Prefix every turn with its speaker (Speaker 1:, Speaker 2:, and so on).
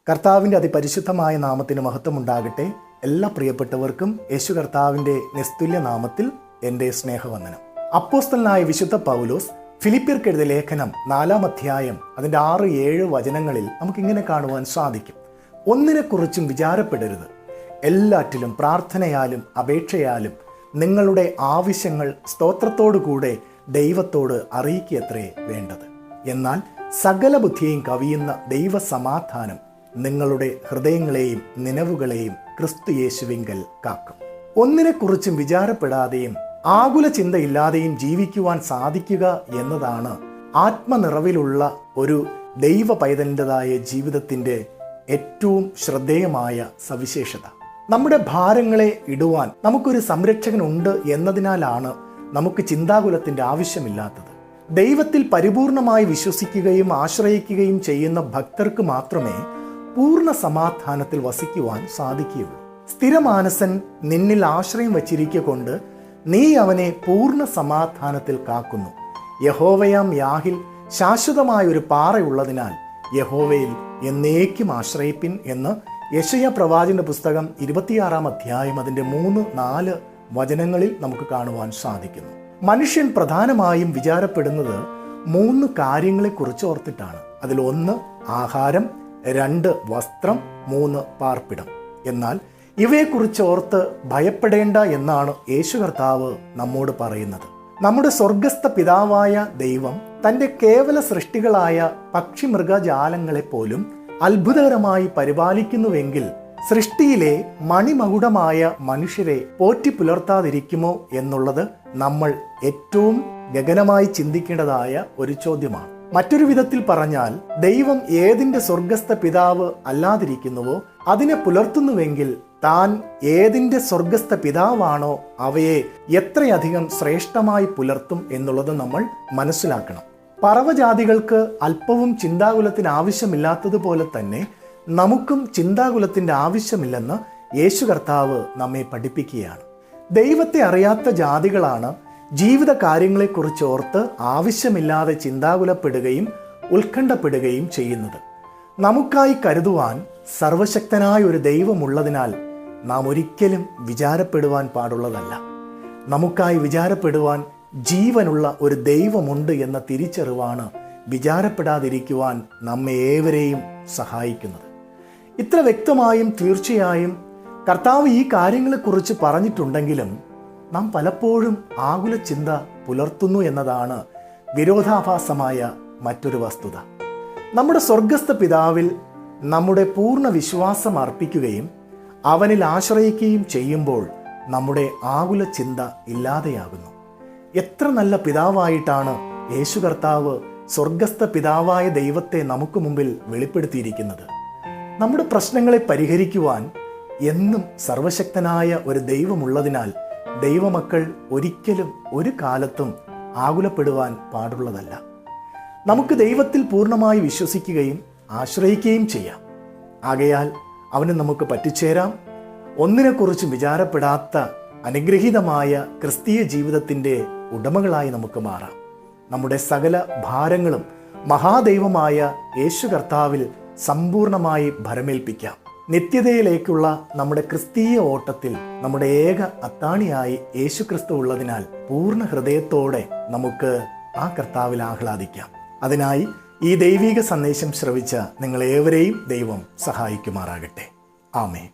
Speaker 1: കർത്താവിൻ്റെ അതിപരിശുദ്ധമായ നാമത്തിന് മഹത്വമുണ്ടാകട്ടെ. എല്ലാ പ്രിയപ്പെട്ടവർക്കും യേശു കർത്താവിൻ്റെ നിസ്തുല്യ നാമത്തിൽ എൻ്റെ സ്നേഹവന്ദനം. അപ്പോസ്തലനായ വിശുദ്ധ പൗലോസ് ഫിലിപ്പിയർക്കെഴുതിയ ലേഖനം 4-ാം അധ്യായം അതിൻ്റെ 6-7 വചനങ്ങളിൽ നമുക്കിങ്ങനെ കാണുവാൻ സാധിക്കും. ഒന്നിനെക്കുറിച്ചും വിചാരപ്പെടരുത്, എല്ലാറ്റിലും പ്രാർത്ഥനയാലും അപേക്ഷയാലും നിങ്ങളുടെ ആവശ്യങ്ങൾ സ്തോത്രത്തോടുകൂടെ ദൈവത്തോട് അറിയിക്കത്രേ വേണ്ടത്. എന്നാൽ സകല ബുദ്ധിയെയും കവിയുന്ന ദൈവസമാധാനം നിങ്ങളുടെ ഹൃദയങ്ങളെയും നിനവുകളെയും ക്രിസ്തു യേശുവിങ്കൽ കാക്കും. ഒന്നിനെക്കുറിച്ചും വിചാരപ്പെടാതെയും ആകുല ചിന്തയില്ലാതെയും ജീവിക്കുവാൻ സാധിക്കുക എന്നതാണ് ആത്മനിറവിലുള്ള ഒരു ദൈവ പൈതലിൻ്റെതായ ജീവിതത്തിൻ്റെ ഏറ്റവും ശ്രദ്ധേയമായ സവിശേഷത. നമ്മുടെ ഭാരങ്ങളെ ഇടുവാൻ നമുക്കൊരു സംരക്ഷകനുണ്ട് എന്നതിനാലാണ് നമുക്ക് ചിന്താകുലത്തിൻ്റെ ആവശ്യമില്ലാത്തത്. ദൈവത്തിൽ പരിപൂർണമായി വിശ്വസിക്കുകയും ആശ്രയിക്കുകയും ചെയ്യുന്ന ഭക്തർക്ക് മാത്രമേ പൂർണ്ണ സമാധാനത്തിൽ വസിക്കുവാൻ സാധിക്കുകയുള്ളൂ. സ്ഥിരമാനസൻ നിന്നിൽ ആശ്രയം വച്ചിരിക്കൊണ്ട് നീ അവനെ പൂർണ്ണ സമാധാനത്തിൽ കാക്കുന്നു. യഹോവയാം യാഹിൽ ശാശ്വതമായൊരു പാറയുള്ളതിനാൽ യഹോവയിൽ എന്നേക്കും ആശ്രയിപ്പിൻ എന്ന് യെശയ്യാ പ്രവാചകന്റെ പുസ്തകം 26-ാം അധ്യായം അതിൻ്റെ 3-4 വചനങ്ങളിൽ നമുക്ക് കാണുവാൻ സാധിക്കുന്നു. മനുഷ്യൻ പ്രധാനമായും വിചാരപ്പെടുന്നത് 3 കാര്യങ്ങളെക്കുറിച്ച് ഓർത്തിട്ടാണ്. അതിൽ 1 ആഹാരം, 2 വസ്ത്രം, 3 പാർപ്പിടം. എന്നാൽ ഇവയെക്കുറിച്ച് ഓർത്ത് ഭയപ്പെടേണ്ട എന്നാണ് യേശു കർത്താവ് നമ്മോട് പറയുന്നത്. നമ്മുടെ സ്വർഗസ്ഥ പിതാവായ ദൈവം തൻ്റെ കേവല സൃഷ്ടികളായ പക്ഷി മൃഗജാലങ്ങളെപ്പോലും അത്ഭുതകരമായി പരിപാലിക്കുന്നുവെങ്കിൽ സൃഷ്ടിയിലെ മണിമകുടമായ മനുഷ്യരെ പോറ്റി പുലർത്താതിരിക്കുമോ എന്നുള്ളത് നമ്മൾ ഏറ്റവും ഗഗനമായി ചിന്തിക്കേണ്ടതായ ഒരു ചോദ്യമാണ്. മറ്റൊരു വിധത്തിൽ പറഞ്ഞാൽ, ദൈവം ഏതിൻ്റെ സ്വർഗസ്ഥ പിതാവ് അല്ലാതിരിക്കുന്നുവോ അതിനെ പുലർത്തുന്നുവെങ്കിൽ താൻ ഏതിൻ്റെ സ്വർഗസ്ഥ പിതാവാണോ അവയെ എത്രയധികം ശ്രേഷ്ഠമായി പുലർത്തും എന്നുള്ളത് നമ്മൾ മനസ്സിലാക്കണം. പറവജാതികൾക്ക് അല്പവും ചിന്താകുലത്തിന് ആവശ്യമില്ലാത്തതുപോലെ തന്നെ നമുക്കും ചിന്താകുലത്തിൻ്റെ ആവശ്യമില്ലെന്ന് യേശു കർത്താവ് നമ്മെ പഠിപ്പിക്കുകയാണ്. ദൈവത്തെ അറിയാത്ത ജാതികളാണ് ജീവിത കാര്യങ്ങളെക്കുറിച്ച് ഓർത്ത് ആവശ്യമില്ലാതെ ചിന്താകുലപ്പെടുകയും ഉത്കണ്ഠപ്പെടുകയും ചെയ്യുന്നത്. നമുക്കായി കരുതുവാൻ സർവശക്തനായ ഒരു ദൈവമുള്ളതിനാൽ നാം ഒരിക്കലും വിചാരപ്പെടുവാൻ പാടുള്ളതല്ല. നമുക്കായി വിചാരപ്പെടുവാൻ ജീവനുള്ള ഒരു ദൈവമുണ്ട് എന്ന തിരിച്ചറിവാണ് വിചാരപ്പെടാതിരിക്കുവാൻ നമ്മെ ഏവരെയും സഹായിക്കുന്നത്. ഇത്ര വ്യക്തമായും തീർച്ചയായും കർത്താവ് ഈ കാര്യങ്ങളെക്കുറിച്ച് പറഞ്ഞിട്ടുണ്ടെങ്കിലും നാം പലപ്പോഴും ആകുല ചിന്ത പുലർത്തുന്നു എന്നതാണ് വിരോധാഭാസമായ മറ്റൊരു വസ്തുത. നമ്മുടെ സ്വർഗസ്ഥ പിതാവിൽ നമ്മുടെ പൂർണ്ണ വിശ്വാസം അർപ്പിക്കുകയും അവനിൽ ആശ്രയിക്കുകയും ചെയ്യുമ്പോൾ നമ്മുടെ ആകുല ചിന്ത ഇല്ലാതെയാകുന്നു. എത്ര നല്ല പിതാവായിട്ടാണ് യേശു കർത്താവ് സ്വർഗസ്ഥ പിതാവായ ദൈവത്തെ നമുക്ക് മുമ്പിൽ വെളിപ്പെടുത്തിയിരിക്കുന്നത്. നമ്മുടെ പ്രശ്നങ്ങളെ പരിഹരിക്കുവാൻ എന്നും സർവശക്തനായ ഒരു ദൈവമുള്ളതിനാൽ ദൈവമക്കൾ ഒരിക്കലും ഒരു കാലത്തും ആകുലപ്പെടുവാൻ പാടുള്ളതല്ല. നമുക്ക് ദൈവത്തിൽ പൂർണ്ണമായി വിശ്വസിക്കുകയും ആശ്രയിക്കുകയും ചെയ്യാം. ആകയാൽ അവന് നമുക്ക് പറ്റിച്ചേരാം. ഒന്നിനെക്കുറിച്ചും വിചാരപ്പെടാത്ത അനുഗ്രഹീതമായ ക്രിസ്തീയ ജീവിതത്തിൻ്റെ ഉടമകളായി നമുക്ക് മാറാം. നമ്മുടെ സകല ഭാരങ്ങളും മഹാദൈവമായ യേശു കർത്താവിൽ സമ്പൂർണമായി ഭരമേൽപ്പിക്കാം. നിത്യതയിലേക്കുള്ള നമ്മുടെ ക്രിസ്തീയ ഓട്ടത്തിൽ നമ്മുടെ ഏക അത്താണിയായി യേശു ക്രിസ്തു ഉള്ളതിനാൽ പൂർണ്ണ ഹൃദയത്തോടെ നമുക്ക് ആ കർത്താവിൽ ആഹ്ലാദിക്കാം. അതിനായി ഈ ദൈവിക സന്ദേശം ശ്രവിച്ച നിങ്ങളേവരെയും ദൈവം സഹായിക്കുമാറാകട്ടെ. ആമേൻ.